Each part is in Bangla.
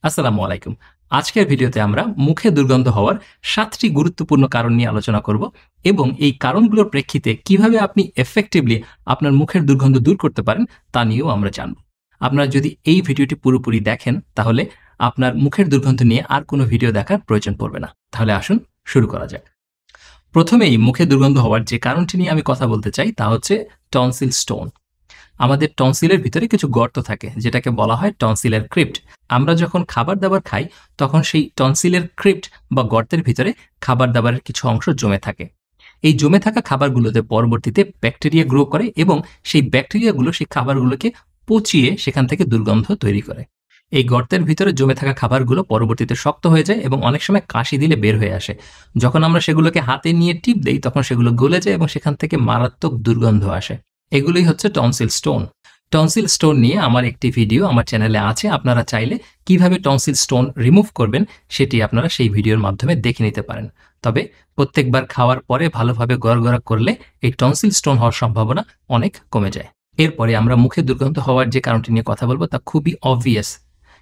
আসসালামু আলাইকুম। আজকের ভিডিওতে আমরা মুখে দুর্গন্ধ হওয়ার ৭টি গুরুত্বপূর্ণ কারণ নিয়ে আলোচনা করব এবং এই কারণগুলোর প্রেক্ষিতে কিভাবে আপনি এফেক্টিভলি আপনার মুখের দুর্গন্ধ দূর করতে পারেন তা নিয়েও আমরা জানব। আপনারা যদি এই ভিডিওটি পুরোপুরি দেখেন তাহলে আপনার মুখের দুর্গন্ধ নিয়ে আর কোনো ভিডিও দেখার প্রয়োজন পড়বে না। তাহলে আসুন শুরু করা যাক। প্রথমেই মুখে দুর্গন্ধ হওয়ার যে কারণটি নিয়ে আমি কথা বলতে চাই তা হচ্ছে টনসিল স্টোন। আমাদের টনসিলের ভিতরে কিছু গর্ত থাকে যেটাকে বলা হয় টনসিলের ক্রিপ্ট। আমরা যখন খাবার দাবার খাই তখন সেই টনসিলের ক্রিপ্ট বা গর্তের ভিতরে খাবার দাবারের কিছু অংশ জমে থাকে। এই জমে থাকা খাবারগুলোতে পরবর্তীতে ব্যাকটেরিয়া গ্রো করে এবং সেই ব্যাকটেরিয়াগুলো সেই খাবারগুলোকে পচিয়ে সেখান থেকে দুর্গন্ধ তৈরি করে। এই গর্তের ভিতরে জমে থাকা খাবারগুলো পরবর্তীতে শক্ত হয়ে যায় এবং অনেক সময় কাশি দিলে বের হয়ে আসে। যখন আমরা সেগুলোকে হাতে নিয়ে টিপ দেই তখন সেগুলো গলে যায় এবং সেখান থেকে মারাত্মক দুর্গন্ধ আসে। এগুলোই হচ্ছে টনসিল স্টোন। টনসিল স্টোন নিয়ে আমার একটি ভিডিও আমার চ্যানেলে আছে, আপনারা চাইলে কিভাবে টনসিল স্টোন রিমুভ করবেন সেটি আপনারা সেই ভিডিওর মাধ্যমে দেখে নিতে পারেন। তবে প্রত্যেকবার খাওয়ার পরে ভালোভাবে গড়গড়া করলে এই টনসিল স্টোন হওয়ার সম্ভাবনা অনেক কমে যায়। এরপরে আমরা মুখে দুর্গন্ধ হওয়ার যে কারণটি নিয়ে কথা বলবো তা খুবই অবভিয়াস,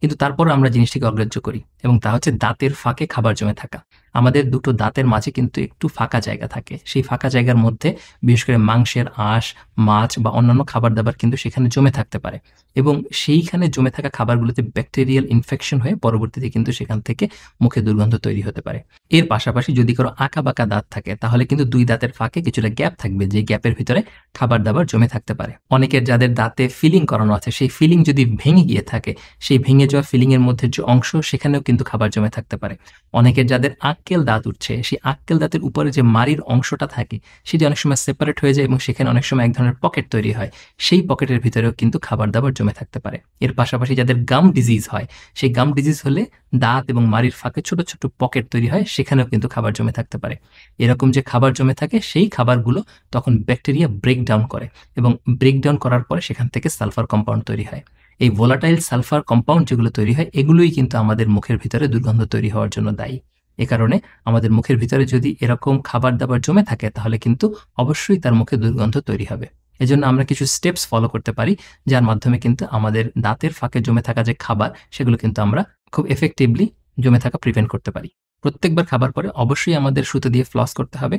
কিন্তু তারপর আমরা জিনিসটিকে অগ্রাহ্য করি এবং তা হচ্ছে দাঁতের ফাঁকে খাবার জমে থাকা। আমাদের দুটো দাঁতের মাঝে কিন্তু একটু ফাঁকা জায়গা থাকে, সেই ফাঁকা জায়গার মধ্যে বিশেষ করে মাংসের আঁশ, মাছ বা অন্যান্য খাবার দাবার কিন্তু সেখানে জমে থাকতে পারে এবং সেইখানে জমে থাকা খাবারগুলোতে ব্যাকটেরিয়াল ইনফেকশন হয়ে পরবর্তীতে কিন্তু সেখান থেকে মুখে দুর্গন্ধ তৈরি হতে পারে। এর পাশাপাশি যদি কারো আঁকা বাঁকা দাঁত থাকে তাহলে কিন্তু দুই দাঁতের ফাঁকে কিছুটা গ্যাপ থাকবে, যে গ্যাপের ভিতরে খাবার দাবার জমে থাকতে পারে। অনেকের যাদের দাঁতে ফিলিং করানো আছে সেই ফিলিং যদি ভেঙে গিয়ে থাকে, সেই ভেঙে যাওয়া ফিলিং এর মধ্যে যে অংশ সেখানেও কিন্তু খাবার জমে থাকতে পারে। অনেকের যাদের আক্কেল দাঁত উঠছে সেই আক্কেল দাঁতের উপরে যে মাড়ির অংশটা থাকে সেটি অনেক সময় সেপারেট হয়ে যায় এবং সেখানে অনেক সময় এক ধরনের পকেট তৈরি হয়, সেই পকেটের ভিতরেও কিন্তু খাবার দাবার জমে থাকতে পারে। এর পাশাপাশি যাদের গাম ডিজিজ হয়, সেই গাম ডিজিজ হলে দাঁত এবং মাড়ির ফাঁকে ছোট ছোট পকেট তৈরি হয়, সেখানেও কিন্তু খাবার জমে থাকতে পারে। এরকম যে খাবার জমে থাকে সেই খাবারগুলো তখন ব্যাকটেরিয়া ব্রেকডাউন করে এবং ব্রেকডাউন করার পরে সেখান থেকে সালফার কম্পাউন্ড তৈরি হয়। এই ভোলাটাইল সালফার কম্পাউন্ড যেগুলো তৈরি হয় এগুলোই কিন্তু আমাদের মুখের ভিতরে দুর্গন্ধ তৈরি হওয়ার জন্য দায়ী। এ কারণে আমাদের মুখের ভিতরে যদি এরকম খাবার দাবার জমে থাকে তাহলে কিন্তু অবশ্যই তার মুখে দুর্গন্ধ তৈরি হবে। এজন্য আমরা কিছু স্টেপস ফলো করতে পারি যার মাধ্যমে কিন্তু আমাদের দাঁতের ফাঁকে জমে থাকা যে খাবার সেগুলো কিন্তু আমরা খুব এফেক্টিভলি জমে থাকা প্রিভেন্ট করতে পারি। প্রত্যেকবার খাবার পরে অবশ্যই আমাদের সুতো দিয়ে ফ্লস করতে হবে।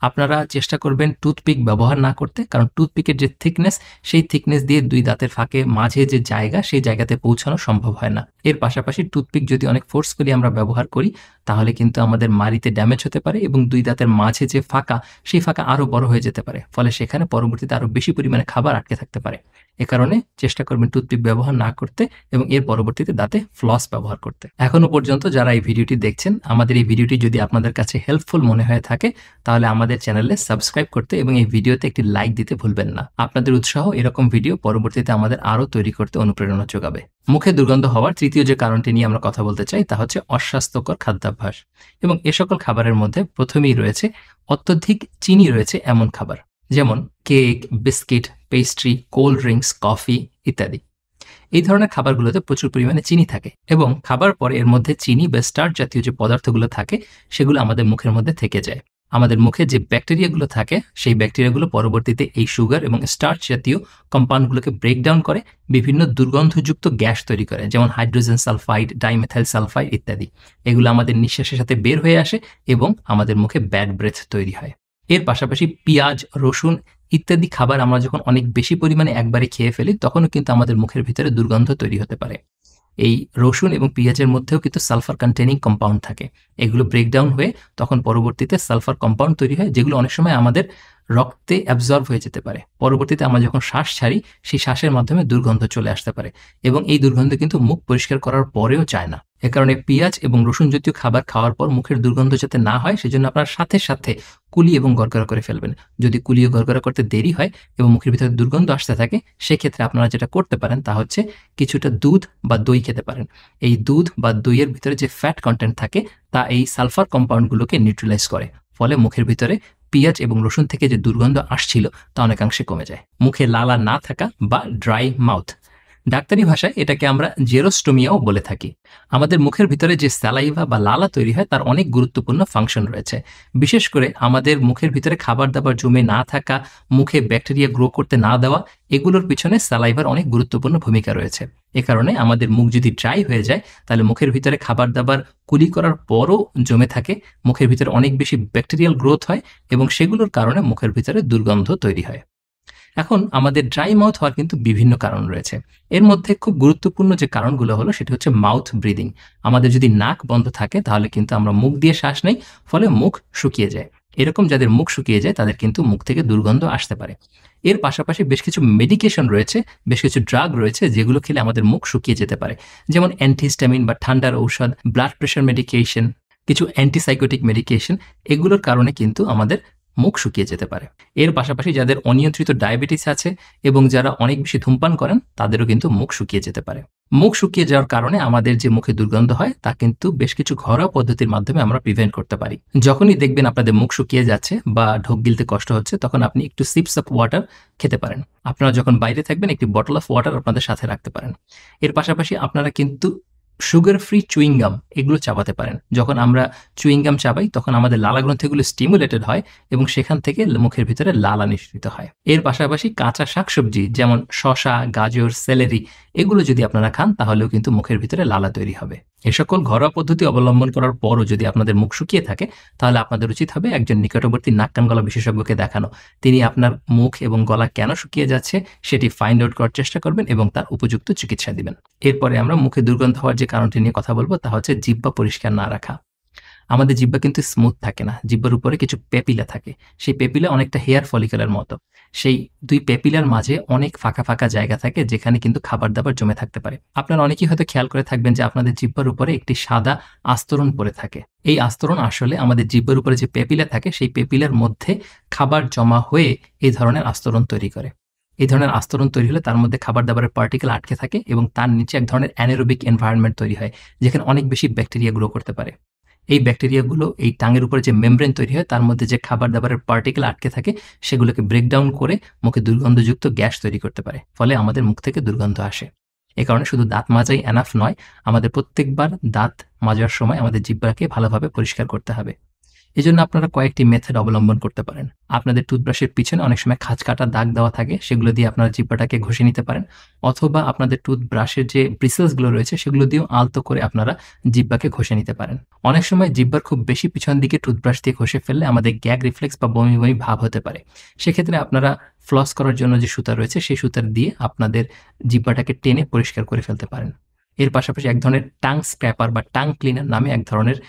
আপনারা চেষ্টা করবেন টুথপিক ব্যবহার না করতে, কারণ টুথপিকের যে থিকনেস সেই থিকনেস দিয়ে দুই দাঁতের ফাঁকে মাঝে যে জায়গা সেই জায়গাতে পৌঁছানো সম্ভব হয় না। এর পাশাপাশি টুথপিক যদি অনেক ফোর্সফুলি আমরা ব্যবহার করি তাহলে কিন্তু আমাদের মাড়িতে ড্যামেজ হতে পারে এবং দুই দাঁতের মাঝে যে ফাঁকা সেই ফাঁকা আরও বড় হয়ে যেতে পারে, ফলে সেখানে পরবর্তীতে আরও বেশি পরিমাণে খাবার আটকে থাকতে পারে। এ কারণে চেষ্টা করবেন টুথপিক ব্যবহার না করতে এবং এর পরবর্তীতে দাঁতে ফ্লস ব্যবহার করতে। এখনো পর্যন্ত যারা এই ভিডিওটি দেখছেন, আমাদের এই ভিডিওটি যদি আপনাদের কাছে হেল্পফুল মনে হয়ে থাকে তাহলে আমাদের চ্যানেলে সাবস্ক্রাইব করতে এবং এই ভিডিওতে একটি লাইক দিতে ভুলবেন না। আপনাদের উৎসাহ এরকম ভিডিও পরবর্তীতে আমাদের আরও তৈরি করতে অনুপ্রেরণা যোগাবে। মুখে দুর্গন্ধ হওয়ার তৃতীয় যে কারণটি নিয়ে আমরা কথা বলতে চাই তা হচ্ছে অস্বাস্থ্যকর খাদ্যাভ্যাস এবং এ সকল খাবারের মধ্যে প্রথমেই রয়েছে অত্যধিক চিনি রয়েছে এমন খাবার, যেমন cake, biscuit, pastry, cold drinks, coffee ইত্যাদি। এই ধরনের খাবারগুলোতে প্রচুর পরিমাণে চিনি থাকে এবং খাবার পরে এর মধ্যে চিনি বা স্টার্চ জাতীয় যে পদার্থগুলো থাকে সেগুলো আমাদের মুখের মধ্যে থেকে যায়। আমাদের মুখে যে ব্যাকটেরিয়াগুলো থাকে সেই ব্যাকটেরিয়াগুলো পরবর্তীতে এই সুগার এবং স্টার্চ জাতীয় কম্পাউন্ডগুলোকে ব্রেকডাউন করে বিভিন্ন দুর্গন্ধযুক্ত গ্যাস তৈরি করে, যেমন হাইড্রোজেন সালফাইড, ডাইমেথাইল সালফাইড ইত্যাদি। এগুলো আমাদের নিঃশ্বাসের সাথে বের হয়ে আসে এবং আমাদের মুখে ব্যাড ব্রেথ তৈরি হয়। এর পাশাপাশি পেঁয়াজ, রসুন ইত্যাদি খাবার আমরা যখন অনেক বেশি পরিমাণে একবারে খেয়ে ফেলি তখনও কিন্তু আমাদের মুখের ভিতরে দুর্গন্ধ তৈরি হতে পারে। এই রসুন এবং পেঁয়াজের মধ্যেও কিন্তু সালফার কন্টেনিং কম্পাউন্ড থাকে, এগুলো ব্রেকডাউন হয়ে তখন পরবর্তীতে সালফার কম্পাউন্ড তৈরি হয় যেগুলো অনেক সময় আমাদের রক্তে অ্যাবজর্ব হয়ে যেতে পারে। পরবর্তীতে আমরা যখন শ্বাস ছাড়ি সেই শ্বাসের মাধ্যমে দুর্গন্ধ চলে আসতে পারে এবং এই দুর্গন্ধ কিন্তু মুখ পরিষ্কার করার পরেও যায় না। এ কারণে পেঁয়াজ এবং রসুন জাতীয় খাবার খাওয়ার পর মুখের দুর্গন্ধ যাতে না হয় সেজন্য আপনার সাথে সাথে কুলি এবং গড়গড়া করে ফেলবেন। যদি কুলি ও গড়গড়া করতে দেরি হয় এবং মুখের ভিতরে দুর্গন্ধ আসতে থাকে সেক্ষেত্রে আপনারা যেটা করতে পারেন তা হচ্ছে কিছুটা দুধ বা দই খেতে পারেন। এই দুধ বা দইয়ের ভিতরে যে ফ্যাট কন্টেন্ট থাকে তা এই সালফার কম্পাউন্ডগুলোকে নিউট্রালাইজ করে, ফলে মুখের ভিতরে পেঁয়াজ এবং রসুন থেকে যে দুর্গন্ধ আসছিল তা অনেকাংশে কমে যায়। মুখে লালা না থাকা বা ড্রাই মাউথ, ডাক্তারি ভাষায় এটাকে আমরা জেরোস্টোমিয়াও বলে থাকি। আমাদের মুখের ভিতরে যে স্যালাইভা বা লালা তৈরি হয় তার অনেক গুরুত্বপূর্ণ ফাংশন রয়েছে। বিশেষ করে আমাদের মুখের ভিতরে খাবার দাবার জমে না থাকা, মুখে ব্যাকটেরিয়া গ্রো করতে না দেওয়া, এগুলোর পিছনে স্যালাইভার অনেক গুরুত্বপূর্ণ ভূমিকা রয়েছে। এ কারণে আমাদের মুখ যদি ড্রাই হয়ে যায় তাহলে মুখের ভিতরে খাবার দাবার কুলি করার পরও জমে থাকে, মুখের ভিতরে অনেক বেশি ব্যাকটেরিয়াল গ্রোথ হয় এবং সেগুলোর কারণে মুখের ভিতরে দুর্গন্ধ তৈরি হয়। এখন আমাদের ড্রাই মাউথ হওয়ার কিন্তু বিভিন্ন কারণ রয়েছে। এর মধ্যে খুব গুরুত্বপূর্ণ যে কারণগুলো হলো সেটা হচ্ছে মাউথ ব্রিদিং। আমাদের যদি নাক বন্ধ থাকে তাহলে কিন্তু আমরা মুখ দিয়ে শ্বাস নেই, ফলে মুখ শুকিয়ে যায়। এরকম যাদের মুখ শুকিয়ে যায় তাদের কিন্তু মুখ থেকে দুর্গন্ধ আসতে পারে। এর পাশাপাশি বেশ কিছু মেডিকেশন রয়েছে, বেশ কিছু ড্রাগ রয়েছে যেগুলো খেলে আমাদের মুখ শুকিয়ে যেতে পারে, যেমন অ্যান্টিহিস্টামিন বা ঠান্ডার ঔষধ, ব্লাড প্রেশার মেডিকেশন, কিছু অ্যান্টিসাইকোটিক মেডিকেশন, এগুলোর কারণে কিন্তু আমাদের মুখ শুকিয়ে যেতে পারে। এর পাশাপাশি যাদের অনিয়ন্ত্রিত ডায়াবেটিস আছে এবং যারা অনেক বেশি ধূমপান করেন তাদেরও কিন্তু মুখ শুকিয়ে যেতে পারে। মুখ শুকিয়ে যাওয়ার কারণে আমাদের যে মুখে দুর্গন্ধ হয় তা কিন্তু বেশ কিছু ঘরোয়া পদ্ধতির মাধ্যমে আমরা প্রিভেন্ট করতে পারি। যখনই দেখবেন আপনাদের মুখ শুকিয়ে যাচ্ছে বা ঢোক গিলতে কষ্ট হচ্ছে তখন আপনি একটু সিপস অফ ওয়াটার খেতে পারেন। আপনারা যখন বাইরে থাকবেন একটি বটল অফ ওয়াটার আপনাদের সাথে রাখতে পারেন। এর পাশাপাশি আপনারা কিন্তু সুগার ফ্রি চুইংগাম এগুলো চাবাতে পারেন। যখন আমরা চুইংগাম চাবাই তখন আমাদের লালা গ্রন্থিগুলো স্টিমুলেটেড হয় এবং সেখান থেকে মুখের ভিতরে লালা নিঃসৃত হয়। এর পাশাপাশি কাঁচা শাকসবজি যেমন শসা, গাজর, সেলেরি এগুলো যদি আপনারা খান তাহলেও কিন্তু মুখের ভিতরে লালা তৈরি হবে। এ সকল ঘরোয়া পদ্ধতি অবলম্বন করার পরও যদি আপনাদের মুখ শুকিয়ে থাকে তাহলে আপনাদের উচিত হবে একজন নিকটবর্তী নাক কান গলা বিশেষজ্ঞকে দেখানো। তিনি আপনার মুখ এবং গলা কেন শুকিয়ে যাচ্ছে সেটি ফাইন্ড আউট করার চেষ্টা করবেন এবং তার উপযুক্ত চিকিৎসা দিবেন। এরপরে আমরা মুখে দুর্গন্ধ হওয়ার যে কারণটি নিয়ে কথা বলবো তা হচ্ছে জিহ্বা পরিষ্কার না রাখা। আমাদের জিহ্বা কিন্তু স্মুথ থাকে না, জিহ্বার উপরে কিছু পেপিলা থাকে। সেই পেপিলা অনেকটা হেয়ার ফলিকলের মতো। সেই দুই পেপিলার মাঝে অনেক ফাঁকা ফাঁকা জায়গা থাকে যেখানে কিন্তু খাবার দাবার জমে থাকতে পারে। আপনারা অনেকেই হয়তো খেয়াল করে থাকবেন যে আপনাদের জিহ্বার উপরে একটি সাদা আস্তরণ পড়ে থাকে। এই আস্তরণ আসলে আমাদের জিহ্বার উপরে যে পেপিলা থাকে সেই পেপিলার মধ্যে খাবার জমা হয়ে এই ধরনের আস্তরণ তৈরি করে। এই ধরনের আস্তরণ তৈরি হলে তার মধ্যে খাবার দাবারের পার্টিকেল আটকে থাকে এবং তার নিচে এক ধরনের অ্যানারোবিক এনভায়রনমেন্ট তৈরি হয় যেখানে অনেক বেশি ব্যাকটেরিয়া গ্রো করতে পারে। এই ব্যাকটেরিয়াগুলো এই টাঙের উপরে যে মেমব্রেন তৈরি হয় তার মধ্যে যে খাবার দাবারের পার্টিকেল আটকে থাকে সেগুলোকে ব্রেকডাউন করে মুখে দুর্গন্ধযুক্ত গ্যাস তৈরি করতে পারে, ফলে আমাদের মুখ থেকে দুর্গন্ধ আসে। এ কারণে শুধু দাঁত মাজাই এনাফ নয়, আমাদের প্রত্যেকবার দাঁত মাজার সময় আমাদের জিহ্বাকে ভালোভাবে পরিষ্কার করতে হবে। এজন্য আপনারা কয়েকটি মেথড অবলম্বন করতে পারেন। আপনাদের টুথব্রাশের পিছনে অনেক সময় খাঁজ কাটা দাগ দেওয়া থাকে, সেগুলো দিয়ে আপনারা জিহ্বাটাকে ঘষে নিতে পারেন, অথবা আপনাদের টুথব্রাশের যে ব্রিসেলসগুলো রয়েছে সেগুলো দিয়েও আলতো করে আপনারা জিহ্বাকে ঘষে নিতে পারেন। অনেক সময় জিহ্বার খুব বেশি পিছন দিকে টুথব্রাশ দিয়ে ঘষে ফেললে আমাদের গ্যাগ রিফ্লেক্স বা বমি বমি ভাব হতে পারে। সেক্ষেত্রে আপনারা ফ্লস করার জন্য যে সুতা রয়েছে সেই সুতার দিয়ে আপনাদের জিহ্বাটাকে টেনে পরিষ্কার করে ফেলতে পারেন। এর পাশাপাশি এক ধরনের টাং স্ক্র্যাপার বা টাং ক্লিনার নামে এক ধরনের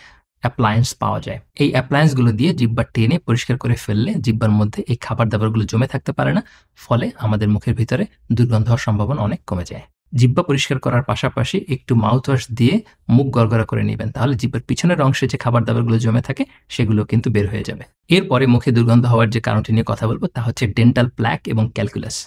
অ্যাপ্লায়েন্স পাওয়া যায়। এই অ্যাপ্লায়েন্সগুলো দিয়ে জিহ্বা টেনে পরিষ্কার করে ফেললে জিহ্বার মধ্যে এই খাবার দাবারগুলো জমে থাকতে পারে না, ফলে আমাদের মুখের ভিতরে দুর্গন্ধ হওয়ার সম্ভাবনা অনেক কমে যায়। জিহ্বা পরিষ্কার করার পাশাপাশি একটু মাউথওয়াশ দিয়ে মুখ গড়গড়া করে নেবেন, তাহলে জিহ্বার পিছনের অংশে যে খাবার দাবারগুলো জমে থাকে সেগুলো কিন্তু বের হয়ে যাবে। এরপরে মুখে দুর্গন্ধ হওয়ার যে কারণটি নিয়ে কথা বলবো তা হচ্ছে ডেন্টাল প্ল্যাক এবং ক্যালকুলাস।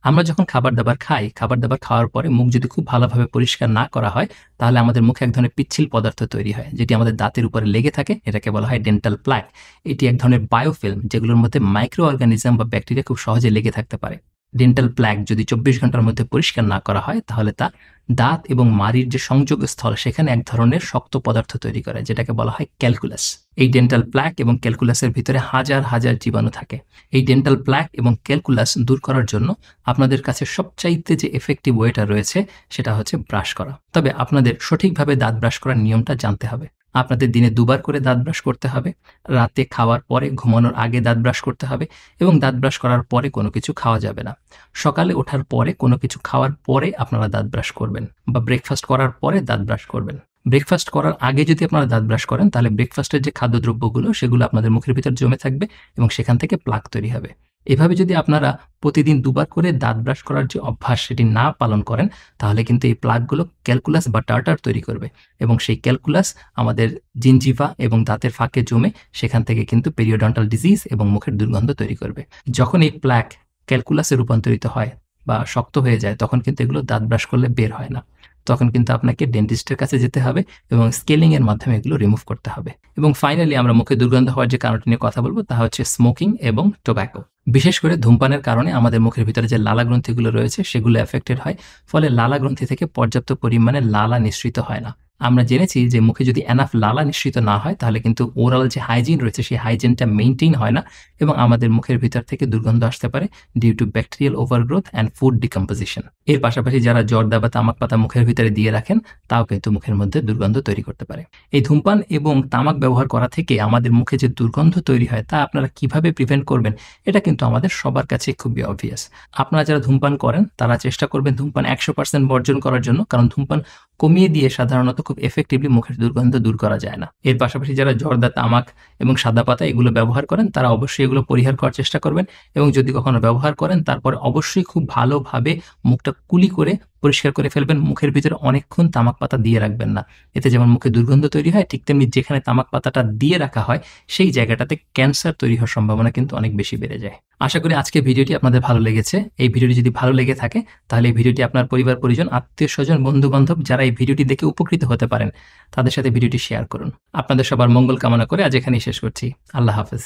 আমরা যখন খাবার দাবার খাই, খাবার দাবার খাওয়ার পরে মুখ যদি খুব ভালোভাবে পরিষ্কার না করা হয় তাহলে আমাদের মুখে এক ধরনের পিচ্ছিল পদার্থ তৈরি হয় যেটি আমাদের দাঁতের উপরে লেগে থাকে। এটাকে বলা হয় ডেন্টাল প্ল্যাক। এটি এক ধরনের বায়োফিল্ম যেগুলোর মধ্যে মাইক্রো অর্গানিজম বা ব্যাকটেরিয়া খুব সহজে লেগে থাকতে পারে। ডেন্টাল প্ল্যাক যদি 24 ঘন্টার মধ্যে পরিষ্কার না করা হয় তাহলে তা দাঁত এবং মাড়ির যে সংযোগ স্থল সেখানে এক ধরনের শক্ত পদার্থ তৈরি করে যেটাকে বলা হয় ক্যালকুলাস। এই ডেন্টাল প্ল্যাক এবং ক্যালকুলাসের ভিতরে হাজার হাজার জীবাণু থাকে। এই ডেন্টাল প্ল্যাক এবং ক্যালকুলাস দূর করার জন্য আপনাদের কাছে সবচাইতে যে এফেক্টিভ ওয়েটা রয়েছে সেটা হচ্ছে ব্রাশ করা। তবে আপনাদের সঠিকভাবে দাঁত ব্রাশ করার নিয়মটা জানতে হবে। আপনাদের দিনে 2 বার করে দাঁত ব্রাশ করতে হবে। রাতে খাওয়ার পরে, ঘুমানোর আগে দাঁত ব্রাশ করতে হবে এবং দাঁত ব্রাশ করার পরে কোনো কিছু খাওয়া যাবে না। সকালে ওঠার পরে কোনো কিছু খাওয়ার পরে আপনারা দাঁত ব্রাশ করবেন বা ব্রেকফাস্ট করার পরে দাঁত ব্রাশ করবেন। ব্রেকফাস্ট করার আগে যদি আপনারা দাঁত ব্রাশ করেন তাহলে ব্রেকফাস্টের যে খাদ্যদ্রব্যগুলো সেগুলো আপনাদের মুখের ভিতর জমে থাকবে এবং সেখান থেকে প্লাক তৈরি হবে। এভাবে যদি আপনারা প্রতিদিন 2 বার করে দাঁত ব্রাশ করার যে অভ্যাস সেটি না পালন করেন তাহলে কিন্তু এই প্লাকগুলো ক্যালকুলাস বা টার্টার তৈরি করবে এবং সেই ক্যালকুলাস আমাদের জিনজিভা এবং দাঁতের ফাঁকে জমে সেখান থেকে কিন্তু পেরিওডন্টাল ডিজিজ এবং মুখের দুর্গন্ধ তৈরি করবে। যখন এই প্লাক ক্যালকুলাসে রূপান্তরিত হয় বা শক্ত হয়ে যায় তখন কিন্তু এগুলো দাঁত ব্রাশ করলে বের হয় না। তখন কিন্তু আপনাকে ডেন্টিস্টের কাছে যেতে হবে এবং স্কেলিং এর মাধ্যমে এগুলো রিমুভ করতে হবে। এবং ফাইনালি আমরা মুখে দুর্গন্ধ হওয়ার যে কারণটি নিয়ে কথা বলবো তা হচ্ছে স্মোকিং এবং টোব্যাকো। বিশেষ করে ধূমপানের কারণে আমাদের মুখের ভিতরে যে লালা গ্রন্থিগুলো রয়েছে সেগুলো এফেক্টেড হয়, ফলে লালা গ্রন্থি থেকে পর্যাপ্ত পরিমাণে লালা নিঃসৃত হয় না। আমরা জেনেছি যে মুখে যদি এনাফ লালা নিঃসৃত না হয় তাহলে কিন্তু ওরাল যে হাইজিন রয়েছে সেই হাইজিনটা মেইনটেইন হয় না এবং আমাদের মুখের ভিতর থেকে দুর্গন্ধ আসতে পারে due to bacterial overgrowth and food decomposition. এর পাশাপাশি যারা জর্দা বা তামাক পাতা মুখের ভিতরে দিয়ে রাখেন তাও কিন্তু মুখের মধ্যে দুর্গন্ধ তৈরি করতে পারে। এই ধূমপান এবং তামাক ব্যবহার করা থেকে আমাদের মুখে যে দুর্গন্ধ তৈরি হয় তা আপনারা কিভাবে প্রিভেন্ট করবেন এটা কিন্তু আমাদের সবার কাছে খুবই অবভিয়াস। আপনারা যারা ধূমপান করেন তারা চেষ্টা করবেন ধূমপান 100% বর্জন করার জন্য, কারণ ধূমপান কমিয়ে দিয়ে সাধারণত খুব এফেক্টিভলি মুখের দুর্গন্ধ দূর করা যায় না। এর পাশাপাশি যারা জর্দা, তামাক এবং সাদা পাতা এগুলো ব্যবহার করেন তারা অবশ্যই এগুলো পরিহার করার চেষ্টা করবেন এবং যদি কখনো ব্যবহার করেন তারপরে অবশ্যই খুব ভালোভাবে মুখটা কুলি করে পরিষ্কার করে ফেলবেন। মুখের ভিতরে অনেকক্ষণ তামাক পাতা দিয়ে রাখবেন না, এতে যেমন মুখে দুর্গন্ধ তৈরি হয় ঠিক তেমনি যেখানে তামাক পাতাটা দিয়ে রাখা হয় সেই জায়গাটাতে ক্যান্সার তৈরি হওয়ার সম্ভাবনা কিন্তু অনেক বেশি বেড়ে যায়। আশা করি আজকে ভিডিওটি আপনাদের ভালো লেগেছে। এই ভিডিওটি যদি ভালো লেগে থাকে তাহলে এই ভিডিওটি আপনার পরিবার পরিজন, আত্মীয় স্বজন, বন্ধু বান্ধব যারা এই ভিডিওটি দেখে উপকৃত হতে পারেন তাদের সাথে ভিডিওটি শেয়ার করুন। আপনাদের সবার মঙ্গল কামনা করে আজ এখানেই শেষ করছি। আল্লাহ হাফেজ।